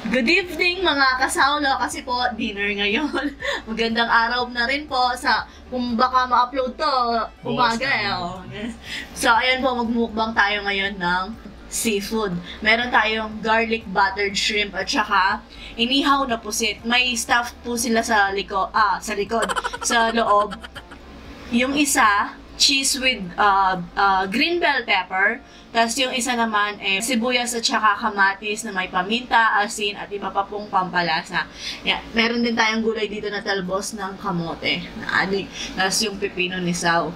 Good evening mga kasaulo, kasi po dinner ngayon. Magandang araw na rin po sa kung baka ma-upload to umaga. So ayan po, magmukbang tayo ngayon ng seafood. Meron tayong garlic buttered shrimp at saka inihaw na pusit. May stuff po sila sa likod, sa loob. Yung isa, cheese with green bell pepper. Tapos yung isa naman, sibuyas at saka kamatis na may paminta, asin, at iba pa pong pampalasa. Yeah. Meron din tayong gulay dito na talbos ng kamote na adik. Tapos yung pipino ni Sao.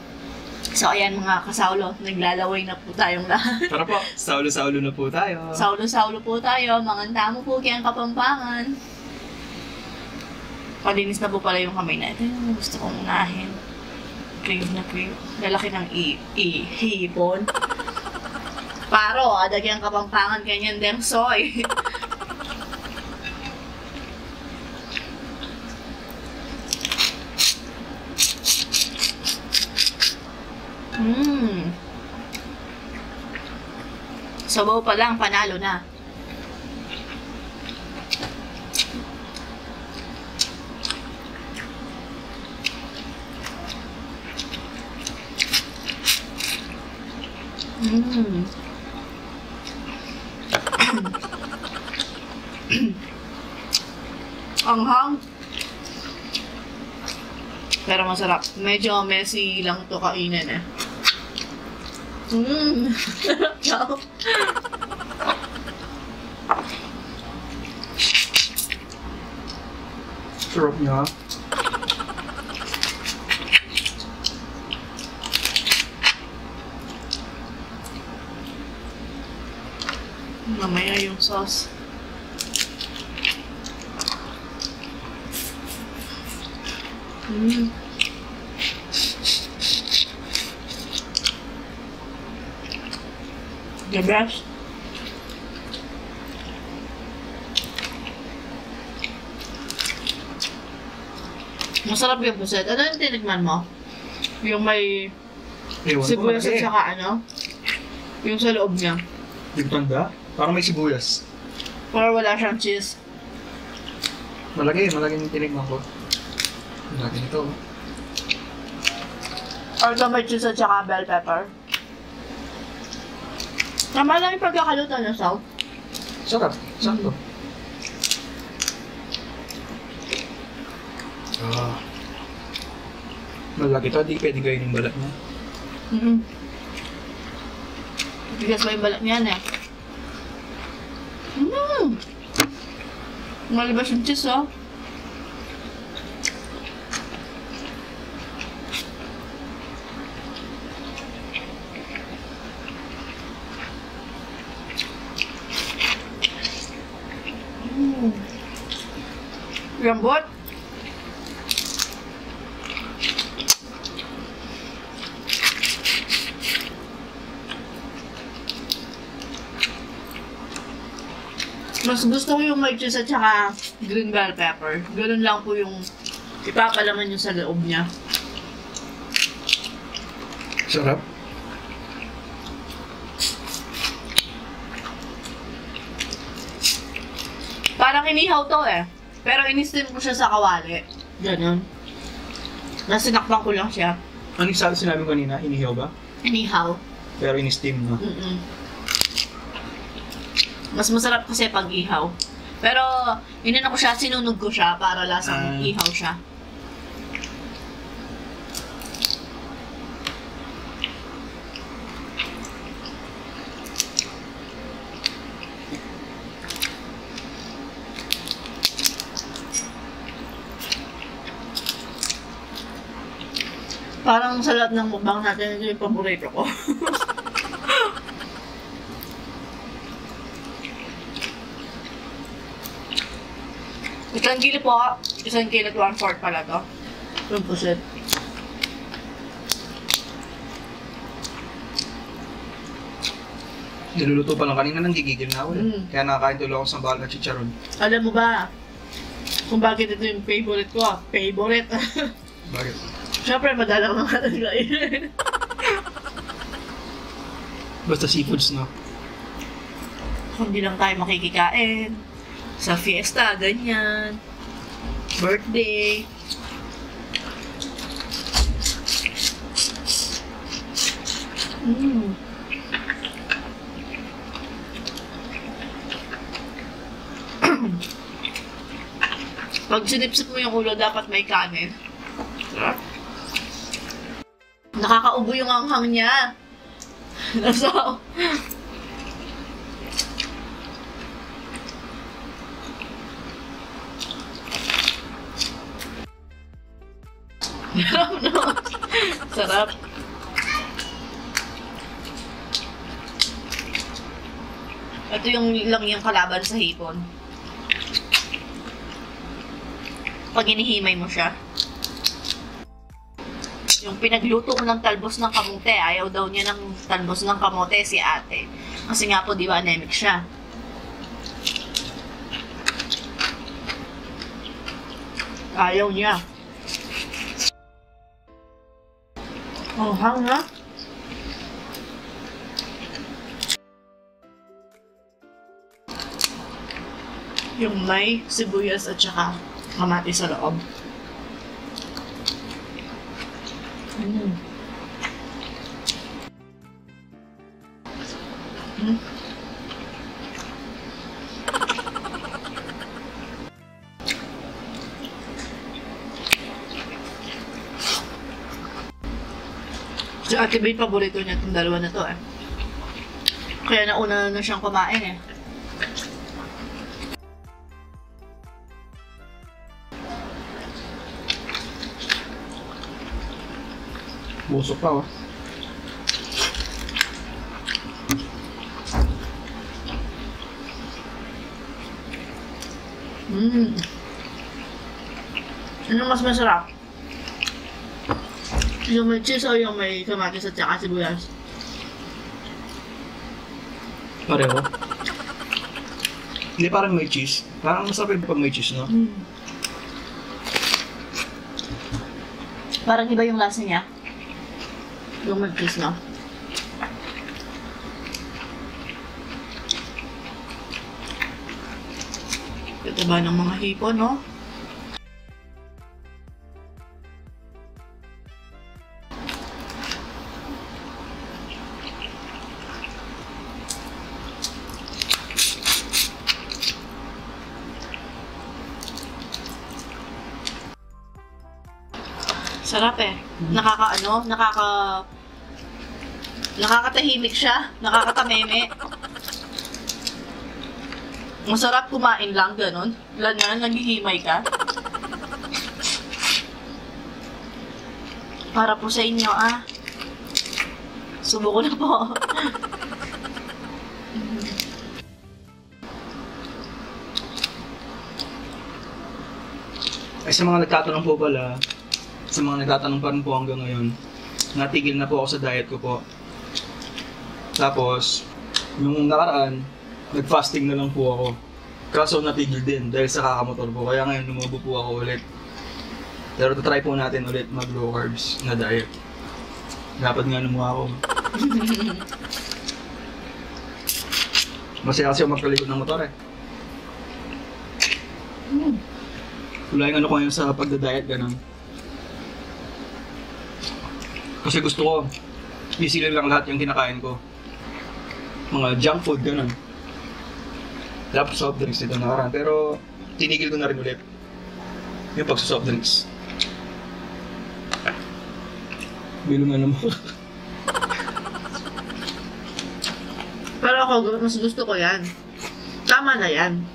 So ayan mga kasaulo, naglalaway na po tayong lahat. Tara po, saulo-saulo na po tayo. Saulo-saulo po tayo, manganta mo po kayang Kapampangan. Palinis na po pala yung kamay natin. Gusto kong unahin. Crave na crave. Lalaki ng ihipon. Paro, adagyang Kapampangan kanyan dem soy. Sabaw pa lang, panalo na. Anghang. Pero masarap. Medyo messy lang to kainin eh. Sarap. Sarap niya. Mamaya yung sauce. The best. Masarap yung puset. Ano yung tinikman mo? Yung may sibuyas at saka ano? Yung sa loob niya. Yung tanda? Parang may sibuyas. Pero wala siyang cheese. Malaki yung tinikman ko. Malaki nito. Or ito may cheese at saka bell pepper. Tama lang yung pagkakaluto na Sao. Sarap. Sakto. Malaki ito. Di pwede kainin yung balat niya. Bigas pa yung balat niyan eh. Malibas yung cheese oh. Lambot. Mas gusto ko yung may cheese at saka green bell pepper. Ganun lang po yung ipapalaman nyo sa loob niya. Sarap. Parang inihaw to eh. Pero in-steam ko siya sa kawali. Ganun. Nasinakpan ko lang siya. Ano yung sinabi ko kanina? Inihaw ba? Inihaw. Pero in-steam na. Mas masarap kasi pag ihaw. Pero, inano ko siya, sinunog ko siya para lasang ihaw siya. Parang sa lahat ng mukbang natin, ito yung paborito ko. Isang kilo po, isang kilo at 1/4 pala to. Yung pusit. Niluluto pa lang kanina, nanggigigil na ako. Kaya nakakain tuloy ako sa bakal at chicharon. Alam mo ba, kung bakit ito yung favorite ko? Favorite? Bakit? Siyempre, madalang naman ang kainin. Basta seafoods, no? Kung di lang tayo makikikain, Sa fiesta, ganyan. Birthday. Mm. Pag sinipsip mo yung ulo, dapat may kanin. Nakakaubo yung anghang niya. So, no. Sarap. Ito yung lang yung kalaban sa hipon. Pag inihimay mo siya. Yung pinagluto ko ng talbos ng kamote, ayaw daw niya ng talbos ng kamote si ate. Kasi nga po, di ba, anemic siya. Ayaw niya. Oh, hang ha? Yung may sibuyas at saka kamatis sa loob. Mm. Mm. Si Ate Bay, paborito niya itong dalawa na to eh. Kaya nauna na siyang kumain eh. Busok pa, oh. Mm. Ano mas masarap? Yung may cheese o yung may kamatis at saka sibuyas? Pareho. Hindi parang may cheese. Parang masarap yung pag may cheese, no? Mm. Parang iba yung lasa niya. Yung may cheese, no? Ito ba ng mga hipon, no? Sarap eh. Nakakatahimik siya. Nakakatameme. Masarap kumain lang, ganun. Lanyan, naghihimay ka. Para po sa inyo, ah. Subo ko na po. Ay, sa mga nagtatanong po pala, sa mga nagtatanong pa rin po hanggang ngayon, natigil na po ako sa diet ko po. Tapos, yung nakaraan, nag-fasting na lang po ako. Kaso natigil din dahil sa kakamotor po. Kaya ngayon lumubo po ako ulit. Pero try po natin ulit mag low carbs na diet. Dapat nga lumuha ako. Masaya kasi ako magpalikod ng motor eh. Wala yung ano ko ngayon sa pagda-diet, ganun. Kasi gusto ko, isilin lang lahat yung kinakain ko. Mga junk food, ganun. Dapat soft drinks nito nakaraan. Pero, tinigil ko na rin ulit. Yung pagsa-soft drinks. Bilong ano mo. Pero ako, mas gusto ko yan. Tama na yan.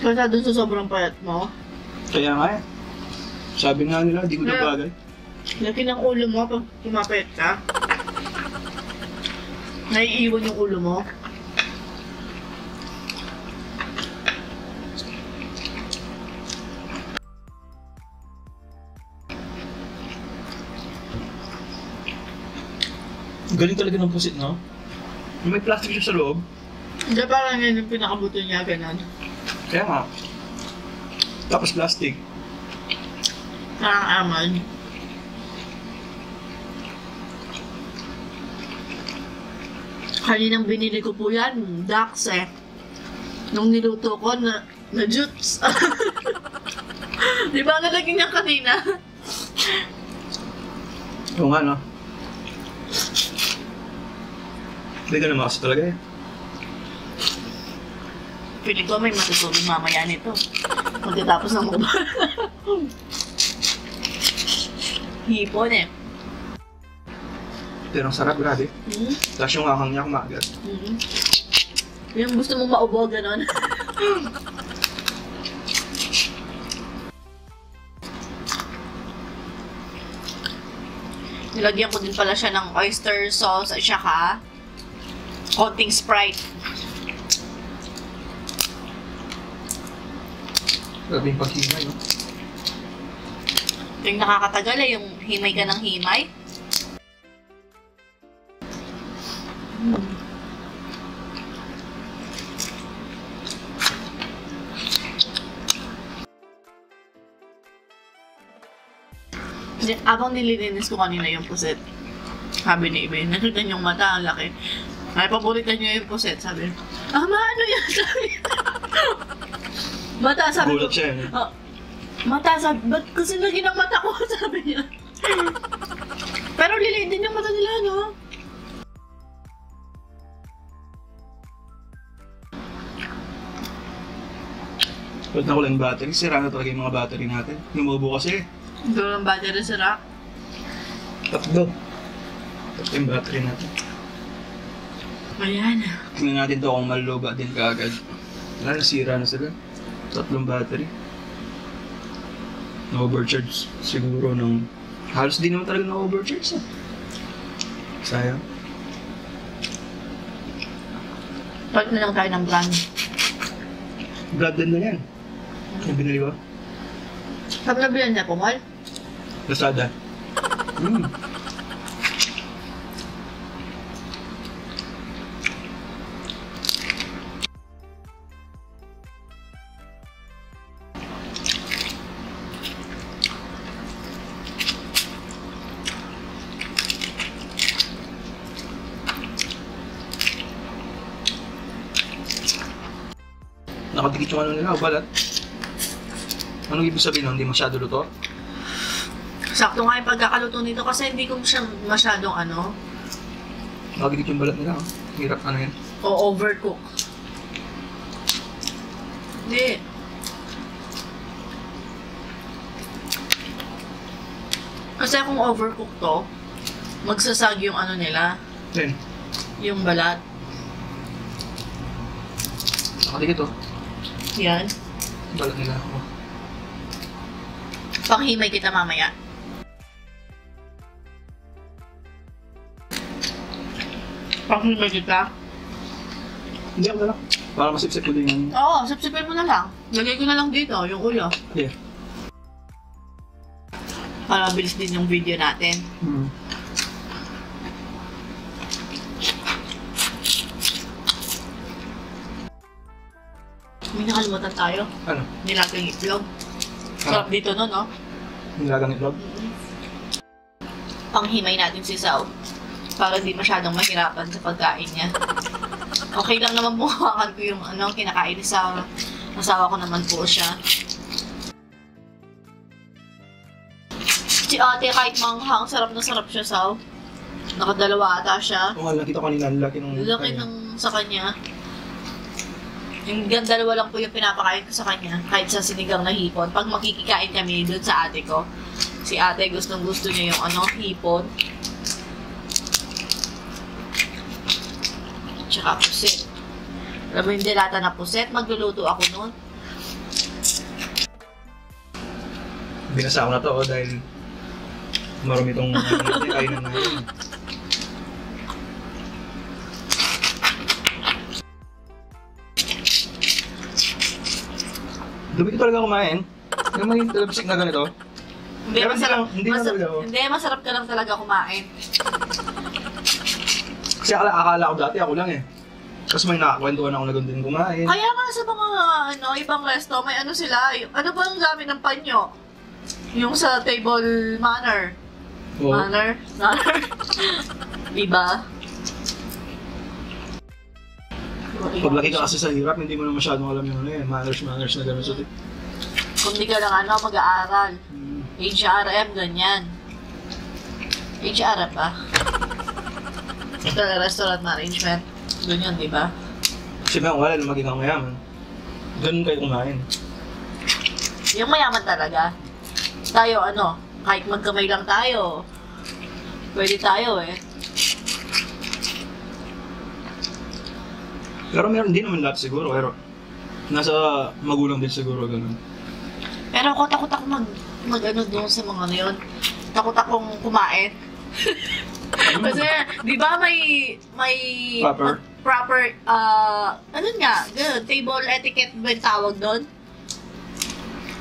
Kaya dun sa sobrang payat mo. Kaya nga eh. Sabi nga nila, di ko na bagay. Laki ng ulo mo pag pumapayat ka. Naiiwan yung ulo mo. Galing talaga ng pusit, no? May plastic siya sa loob. Hindi, parang yan yung pinakabuto niya, ganun. Kaya nga. Tapos plastic. Parang aman. Kaninang binili ko po yan, Dax eh. Nung niluto ko, na-jutes. Di ba nalagyan niya kanina? Oo nga, no? Hindi ka naman kasi talaga eh. Piling ko may matutulog mamaya nito. Pagkatapos ng mukha. Hipon eh. Pero ang sarap, grabe. Tapos yung akang niya kumagat. Yung gusto mong maubo, ganon. Nilagyan ko din pala siya ng oyster sauce at saka konting Sprite. Grabe yung paghimay, no? Ito yung nakakatagal eh, yung himay ka ng himay. Abang nililinis ko kanina yung puset, sabi ni Ibe, nakita niyong mata, ang laki. Ay, paborito niyo yung puset, sabi. Ma, ano yan? Sabi. Mata, sabi ko. Gulat siya eh. Mata, sabi, ba't kasi lagi ng mata ko, sabi niya. Pero liliit din yung mata nila, no? Pwede na ko lang yung battery. Sira na talaga yung mga battery natin. Lumubo kasi. Doon ang battery sira. Tatlo yung battery natin. Ayan. Tingnan natin to kung maluloba din kaagad. Wala, nasira na sila. 3 battery. Na-overcharge siguro ng... Halos di naman talaga na-overcharge. Sayang. Palit na lang tayo ng brand. Branded na yan. Yung binili ko. Sabi na bilan niya po, Mal? Lazada. Nakadikit yung ano nila, balat. Anong ibig sabihin nun? Hindi masyado luto? Sakto nga yung pagkakaluto nito kasi hindi ko siya masyadong ano. Nakadikit yung balat nila. Hirap ano yan. O overcook. Hindi. Kasi kung overcook to, magsasag yung ano nila. Then, Yung balat. nakadikit oh. Yan. Balat nila. Oh. Panghimay kita mamaya. Panghimay kita? Hindi ako na lang. Para masipsip ko din yung... Oo, sipsipin mo na lang. Lagay ko na lang dito, yung ulo. Yeah. Para mabilis din yung video natin. May nakalimutan tayo. Ano? Nilagang itlog. Sarap dito no, no? Nilagang itlog? Panghimay natin si Sao. Para di masyadong mahirapan sa pagkain niya. Okay lang naman po hawakan ko yung ano, kinakain ni Sao. Masawa ko naman po siya. Si ate kahit manghang, sarap na sarap siya, Sao. Nakadalawa ata siya. Oo nga, nakita ko kanina, laki nung... Laki ng sa kanya. Yung dalawa lang po yung pinapakain ko sa kanya, kahit sa sinigang na hipon. Pag makikikain kami doon sa ate ko, si ate gustong gusto niya yung ano, hipon. Tsaka puset. Alam mo yung dilata na puset, magluluto ako noon. Binasa ko na to dahil marami itong kainan na yun. Dumi ko talaga kumain. Yung may talabsik na ganito. Hindi, Pero masarap. hindi na talaga ako. Hindi, masarap ka lang talaga kumain. Kasi akala ko dati ako lang eh. Tapos may nakakwentuhan ako na ganda din kumain. Kaya nga sa mga ano, ibang resto, may ano sila, ano ba ang gamit ng panyo? Yung sa table manner. Oo. Manner? Diba? Paglaki ka kasi sa hirap, hindi mo na masyadong alam yung manners na gano'n. So, kung di ka lang mag-aaral. HRM, ganyan. HRM ba? Ito na restaurant management. Ganyan, di ba? kasi ba, wala na maging mayaman. Ganun kayo kumain. Yung mayaman talaga. Tayo, kahit magkamay lang tayo. Pwede tayo eh. Pero meron din naman lahat siguro, pero nasa magulang din siguro ganun. Pero ako takot ako doon sa mga yun. Takot akong kumain. Kasi, di ba may proper, table etiquette ba yung tawag doon?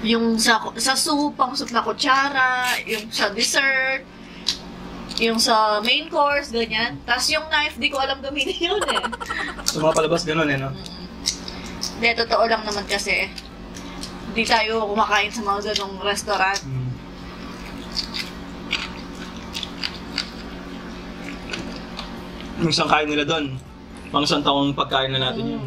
Yung sa soup, pang soup na kutsara, yung sa dessert, yung sa main course, ganyan. Tapos yung knife, di ko alam gamitin yun eh. Sa mga palabas ganun eh, no? Hindi, totoo lang naman kasi. Hindi tayo kumakain sa mga ganong restaurant. Yung isang kain nila doon, pang isang taong pagkain na natin yun.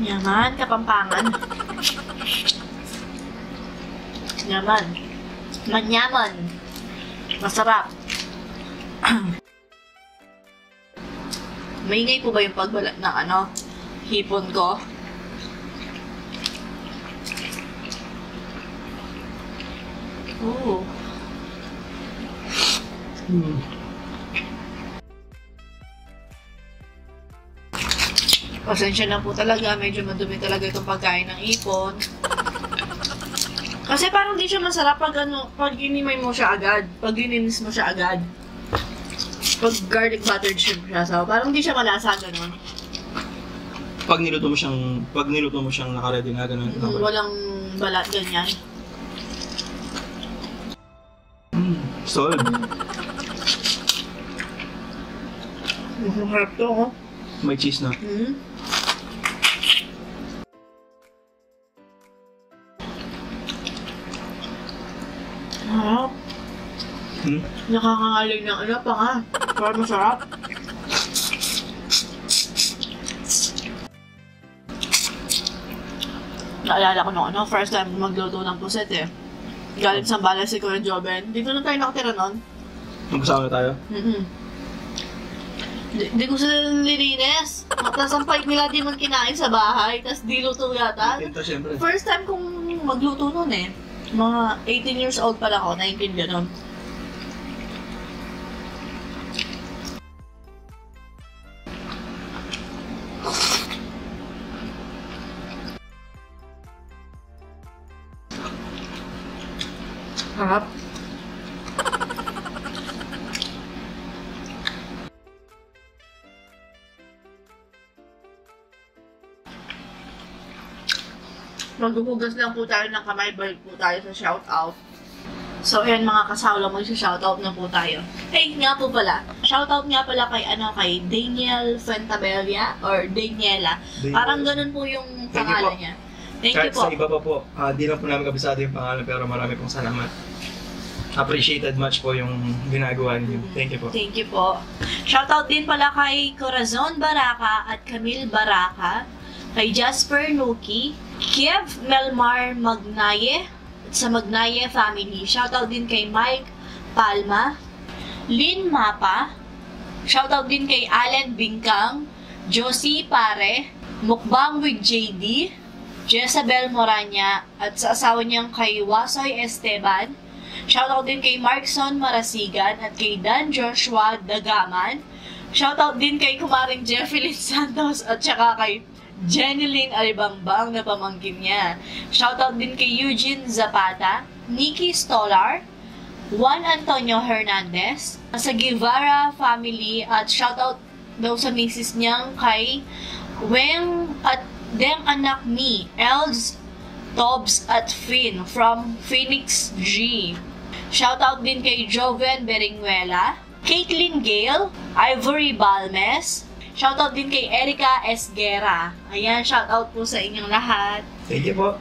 Yaman, Kapampangan. Yaman. Manyaman. Masarap. Maingay po ba yung pagbalat ng hipon ko? Ooh. Pasensya na po talaga, medyo madumi talaga itong pagkain ng ipon. Kasi parang di siya masarap pag ginimay mo siya agad, pag gininis mo siya agad. Pag garlic buttered shrimp siya, so parang di siya malasa ganun. Pag niluto mo siyang naka-ready na ganun. Walang balat ganyan. Solid. Masarap to, oh. May cheese na. Sarap. Nakakangaling ng Parang masarap. Naalala ko nung first time magluto ng puset eh. Galing sa Zambales si Kuya Joben. Dito na tayo nakatira nun. Magkasama na tayo? Di ko sila nililinis. Tapos ang pait nila di man kinain sa bahay. Tapos di luto yata. Pinta, syempre. First time kong magluto nun eh. Mga 18 years old pala ako, 19 gano'n. Harap. Maghuhugas lang po tayo ng kamay, balik po tayo sa shoutout. So, ayan mga kasawla, mag-shoutout na po tayo. Hey, nga po pala. Shoutout nga pala kay Daniel Fuentabella or Daniela. Parang ganun po yung pangalan niya. Thank you po. Kahit sa iba pa po, di lang po namin kabisado yung pangalan pero marami pong salamat. Appreciated much po yung ginagawa niyo. Thank you po. Thank you po. Shoutout din pala kay Corazon Baraka at Camille Baraka, kay Jasper Nuki, Kiev Melmar Magnaye, sa Magnaye family. Shoutout din kay Mike Palma, Lynn Mapa, shoutout din kay Allen Bingkang, Josie Pare, Mukbang with JD, Jezabel Moranya, at sa asawa niyang kay Wasoy Esteban. Shoutout din kay Markson Marasigan at kay Dan Joshua Dagaman. Shoutout din kay Kumaring Jeffelyn Santos at saka kay Jeneline Alibangbang na pamangkin niya. Shoutout din kay Eugene Zapata, Nikki Stolar, Juan Antonio Hernandez, sa Guevara family, at shoutout daw sa misis niyang kay Weng at Deng anak ni Els, Tobs at Finn from Phoenix G. Shoutout din kay Joven Beringuela, Caitlin Gale, Ivory Balmes. Shoutout din kay Erica Esguera. Ayan, shoutout po sa inyong lahat. Thank you po.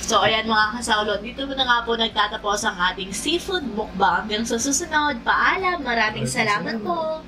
So, ayan mga kasaulo, dito na nga po nagtatapos ang ating seafood mukbang. Hanggang sa susunod, paalam. Maraming salamat po.